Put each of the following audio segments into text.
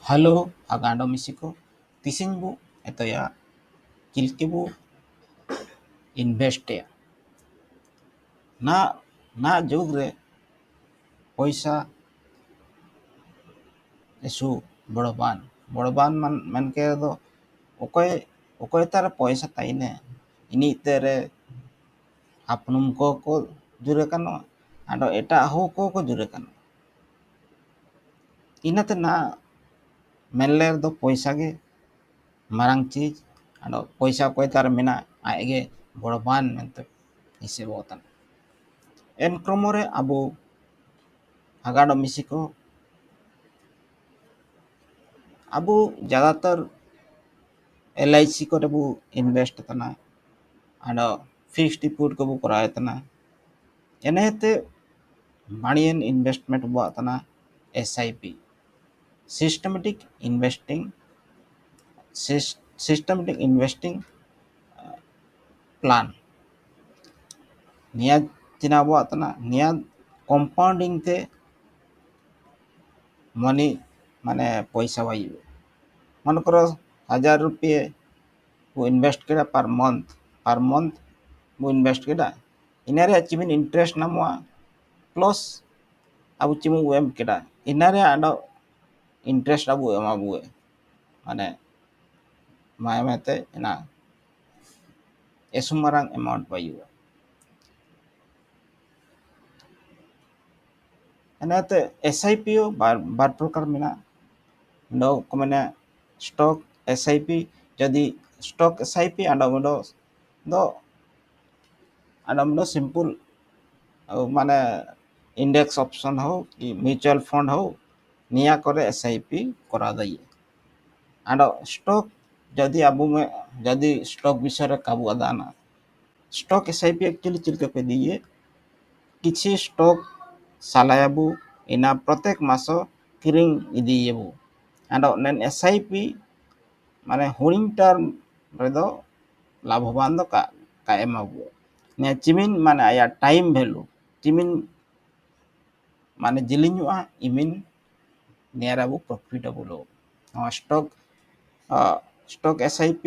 Halo, agando misiko. Tising bu, ito ya, kilke bu invest ya. Na jugre ପଇସା ଏସୁ ବଡ଼ବାନ ମାନକେ ᱫᱚ ᱚᱠᱚᱭ ᱛᱟᱨ ᱯᱚᱭᱥᱟ ᱛᱟইᱱᱮ ᱤᱱᱤ ᱛᱮᱨᱮ ᱦᱟᱯᱱᱩᱢ ᱠᱚ ᱡᱩᱨᱮ ᱠᱟᱱᱚ ᱟᱫᱚ ᱮᱴᱟᱜ ᱦᱚ ᱠᱚ ᱡᱩᱨᱮ ᱠᱟᱱᱚ ᱤᱱᱟᱹᱛᱮ ᱱᱟ ᱢᱮᱱᱞᱮ ᱫᱚ ᱯᱚᱭᱥᱟ ᱜᱮ ᱢᱟᱨᱟᱝ ᱪᱤᱡ ᱟᱫᱚ ᱯᱚᱭᱥᱟ ᱚᱠᱚᱭ ᱛᱟᱨ ᱢᱮᱱᱟ ᱟᱡ ᱜᱮ ᱵᱚᱲᱚᱵᱟᱱ ᱢᱮᱱᱛᱮ ᱦᱤᱥᱟᱹᱵᱚᱜ ᱮᱱ ᱠᱨᱚᱢᱚ ᱨᱮ ᱟᱵᱚ ᱦᱟᱜᱟᱰᱚ ᱢᱤᱥᱤ ᱠᱚ ᱟᱵᱚ ᱡᱟᱫᱟᱛᱚᱨ LIC ᱠᱚᱨᱮ ᱵᱚ इन्वेस्ट तना आडो फिक्स डिपोजिट को बो कराय तना एनेते बाणियन इन्वेस्टमेंट बो तना SIP systematic investing systematic investing plan निया चिना बो तना निया कंपाउंडिंग ते मनी माने पैसा वायु मन करो 1000 रुपये वो इन्वेस्ट केड़ा पर मंथ वो इन्वेस्ट केड़ा इनारे चिमिन इंटरेस्ट नामवा प्लस अब चिमु एम केड़ा इनारे आडो इंटरेस्ट अब एमा बुए माने मायमेते ना एसुमारांग अमाउंट पायु एनाते SIP बार प्रकार मेना नो को माने स्टॉक SIP जदि स्टॉक SIP दो सिंपल माने इंडेक्स ऑप्शन हो कि म्यूचुअल फंड हो निया करे SIP करा दई आडो स्टॉक जदि अब में जदि स्टॉक विषय काबू अदाना स्टॉक SIP एक्चुअली चिलके पे दिए किछि स्टॉक सालायाबू इना प्रत्येक मासो किरिंग इदियेबू आडो नेन SIP माने हुरिंग टर्म रेदो लाभवान दो का एमाबू ने चिमिन माने आया टाइम वैल्यू चिमिन माने जिलिंगुआ इमिन नेराबू प्रॉफिटेबल स्टॉक स्टॉक SIP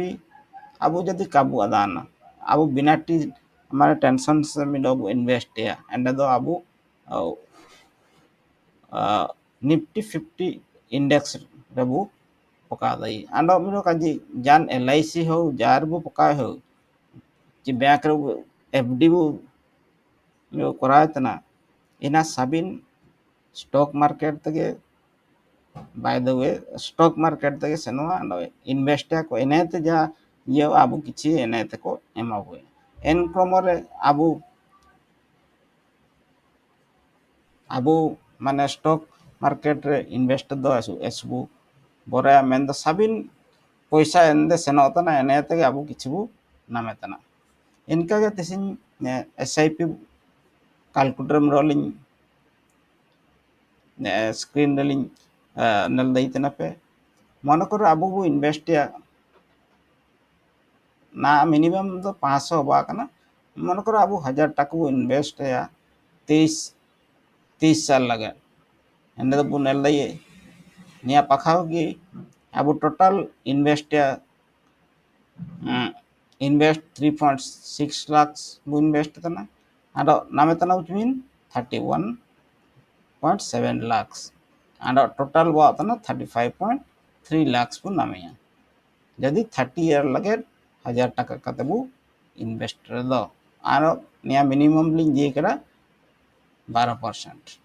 अब जदि काबू अदाना अब बिना टी हमारे टेंशन से मिलो इन्वेस्ट या एंड दो अब निफ्टी 50 इंडेक्स रेबू पका दई आंडो मिलो काजी जान LIC हो जार बो पका हो कि बैंक रे FD बो मिलो कराय तना इना साबिन स्टॉक मार्केट तगे by the way stock market तगे सेनवा इन्वेस्ट को एनेते जा ये आबू किछि एनेते को एमाबू एन क्रमरे आबू माने स्टॉक मार्केट रे इन्वेस्ट दो एसबू बोरे मेन दो साबिन पैसा एंदे सेनोतना एनेते के आबू किछबू नामेतना इनका के तिसिन SIP कैलकुलेटर मरोलिन स्क्रीन रेलिन नल दैतना पे मन करो आबू बू इन्वेस्ट या ना मिनिमम तो 500 बा कना मन करो आबू 1000 टाका बू इन्वेस्ट या 30 साल लगे एंड दो बुनेल दये निया पखाओ की अब टोटल इन्वेस्ट या इन्वेस्ट 3.6 lakhs बू इन्वेस्ट तना आडो नामे तना which mean 31.7 lakhs Ado total बो तना 35.3 lakhs बू नामे जदि 30 ईयर लगे 1000 टाका कते बू इन्वेस्ट दो आरो निया मिनिमम लिंग दिए करा 12%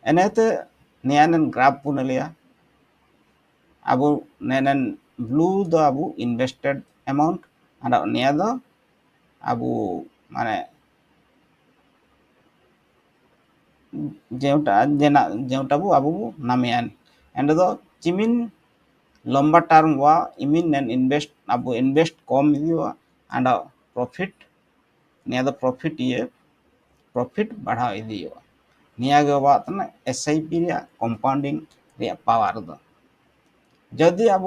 एनेते नियानन ग्राफ पुनलिया अब नेनन ब्लू दो अब इन्वेस्टेड अमाउंट आरो निया दो अब माने जेउटा बू अब नामियान एंड दो चिमिन लंबा टर्म वा इमिन नेन इन्वेस्ट अब इन्वेस्ट कम दिवा एंड प्रॉफिट निया दो प्रॉफिट ये प्रॉफिट बढ़ा दिवा निया गे तना SIP रे कंपाउंडिंग रे पावर दो जदि अब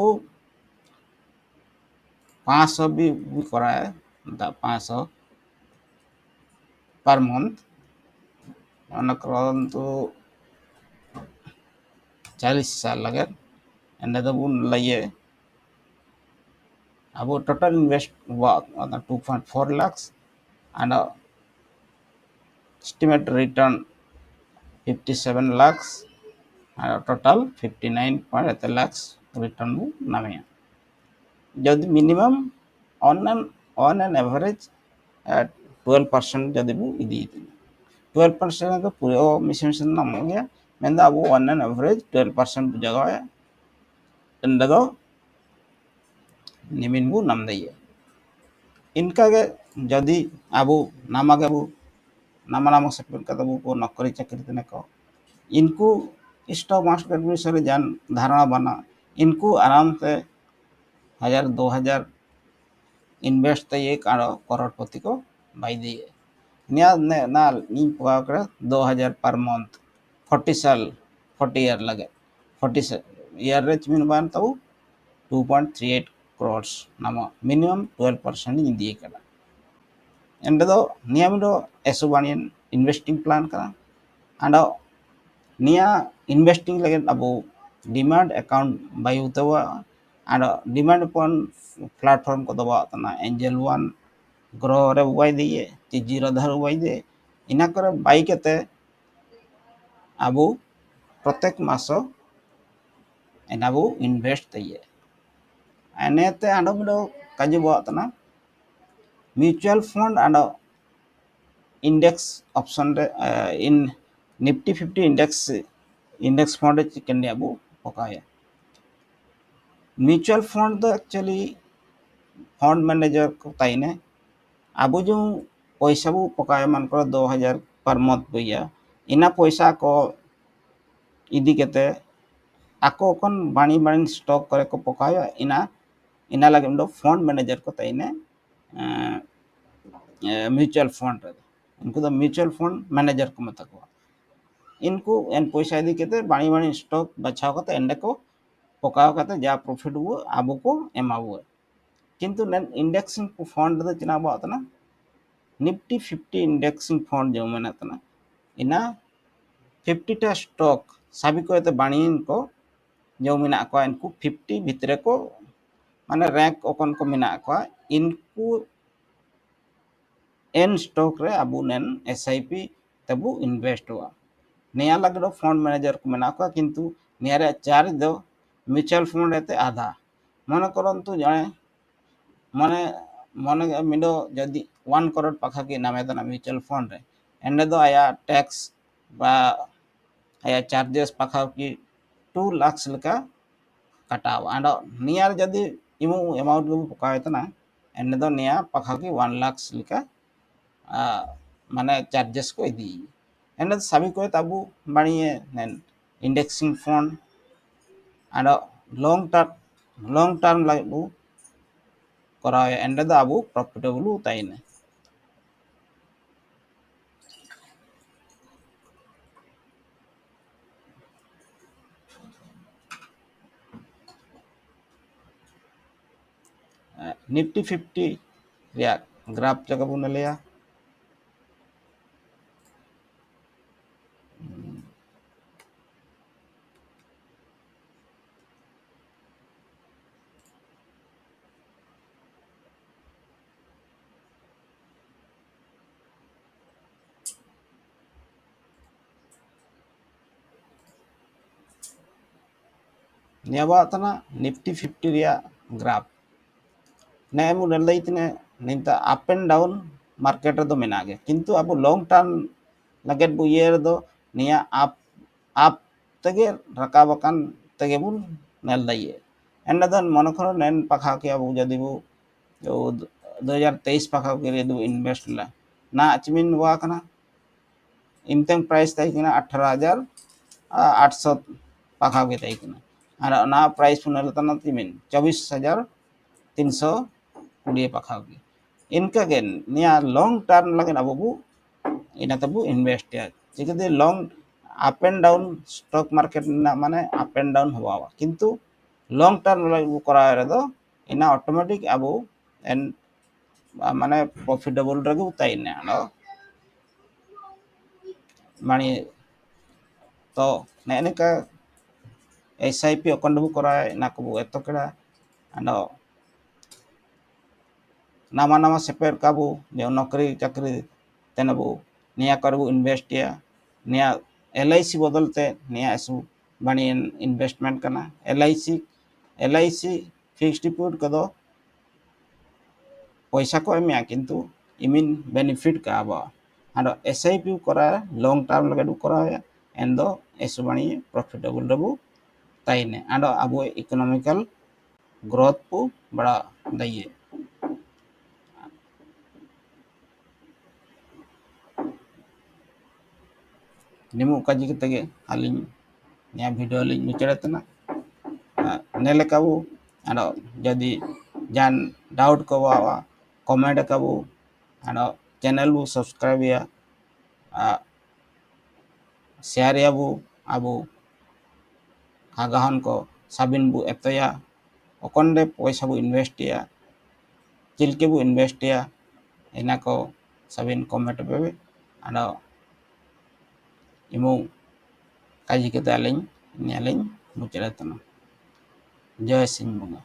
500 भी कराए 500 पर मंथ मन करंतु 40 साल लगे एंड बुन लइए अब total invest 2.4 lakhs and estimate return 57 lakhs and total 59 lakhs return नामे जदि मिनिमम ऑन एन एवरेज 12% जदि बु इदी 12% तो पूरे मिशन नाम हो गया मैं अब ऑन एन एवरेज 12% जगह है एंड दो निमिन बु नाम दइए इनका के जदि अब नामा के बु नामा नाम सेटल का बु को नौकरी चाकरी तने को इनको स्टॉक मार्केट विषय जान धारणा बना इनको आराम से 1000-2000 इन्वेस्ट तो ये करोड़पति को भाई दिए निया ना इन पका 2000 पर मंथ 40 साल 40 ईयर लगे 40 ईयर रे चिमिन बान तो 2.38 crores नाम मिनिमम 12% दिए करा एंड दो नियम दो एसो बानियन इन्वेस्टिंग प्लान करा and निया इन्वेस्टिंग लगे अब डिमांड अकाउंट बाय उतवा and डिमांड अपन प्लेटफॉर्म को दबा तना एंजल वन ग्रो रे उबाई दिए ती जीरो धर उबाई दे इना करे बाई केते अब प्रत्येक मासो एनाबो इन्वेस्ट दिए एनेते आंडो काजे बा तना mutual fund and index option रे इन निफ्टी 50 इंडेक्स फंड चिकन अब पकाया म्यूचुअल फंड तो एक्चुअली फंड मैनेजर को ताइने अब जो पैसा बो पकाया मान कर 2000 पर मंथ भैया इना पैसा को इदी केते आको कन बाणी बाणी स्टॉक करे को पकाया इना इना लगे फंड मैनेजर को ताइने म्यूचुअल फंड इनको तो म्यूचुअल फंड मैनेजर को मत को इनको एन पैसा दी केते बाणी बाणी स्टॉक बचाव करते एंड को पकाव करते जा प्रॉफिट वो आबो को एमाबो किंतु नन इंडेक्सिंग फंड दो चिना बातना निफ्टी 50 इंडेक्सिंग फंड जो माने तना इना 50 टा स्टॉक साबी को ते बाणी को जो मिना को इनको 50 भितरे को माने रैंक ओकन को मिना को इनको एन स्टॉक रे अबु नेन एसआईपी तबु इन्वेस्ट हुआ निया लगो फंड मैनेजर को मेना को किंतु निया रे चार्ज दो म्यूचुअल फंड एते आधा मन करंतु जणे मने मने मिडो जदि 1 करोड़ पाखा के नामे तना म्यूचुअल फंड रे एंड दो आया टैक्स बा आया चार्जेस पाखा की 2 लाख लका कटाव आंड निया जदि इमु अमाउंट को पकाय तना एंड दो निया पाखा की 1 लाख लका माने चार्जेस को इदी एंड सभी को तबु बाणीए नेन indexing fund and long term like bu kora and the abu profitable taine nifty 50 ya graph jaga bu nalaya niya ba tana nifty 50 ya graph ne mu nalai tine ninta up and down market do menage kintu abu long term laget bu year do niya up tege rakabakan tege bun nel daiye and then monokoro nen pakha ke abu jadi bu 2023 pakha ke do invest la ना अचमिन हुआ कना इमतें price तई कना 18800 पाखा के तई कना और ना प्राइस पुनल तना तिमिन 24320 पाखा के इनका के निया लॉन्ग टर्म लगे ना बाबू इना तबु इन्वेस्ट या चिकदे long up and down stock market ना माने अप एंड डाउन हुआ किंतु लॉन्ग टर्म लगे करा रे दो इना ऑटोमेटिक अबु एन माने प्रॉफिटेबल रगे उताई ने माने तो नेने का SIP अखंड करा ना को एत कड़ा आंडो नामा नामा सेपेर काबू जो नौकरी चाकरी तेनबू निया करबू इन्वेस्ट या निया LIC बदलते निया एसु बनी इन्वेस्टमेंट करना LIC फिक्स्ड डिपॉजिट कदो पैसा को एम किंतु इमिन बेनिफिट का अब आंडो SIP करा लॉन्ग टर्म लगे करा एंड दो एसु बनी प्रॉफिटेबल रबू ताइने आंडो अब इकोनॉमिकल ग्रोथ पू बड़ा दइए निमु काजी के आलिन निया वीडियो लिंक मुचाड़तना नेले काबू आंडो जदि जान डाउट को कमेंट काबू आंडो चैनल बू सब्सक्राइब या शेयर या बू अब आगाहन को साबिन बू एतया अकंडे पैसा बू इन्वेस्ट या चिलके बू इन्वेस्ट या इना को साबिन कमेंट पे आंडो इमु काजी के आलिन निया लिंक मुचाड़तना जय सिंह बंगा।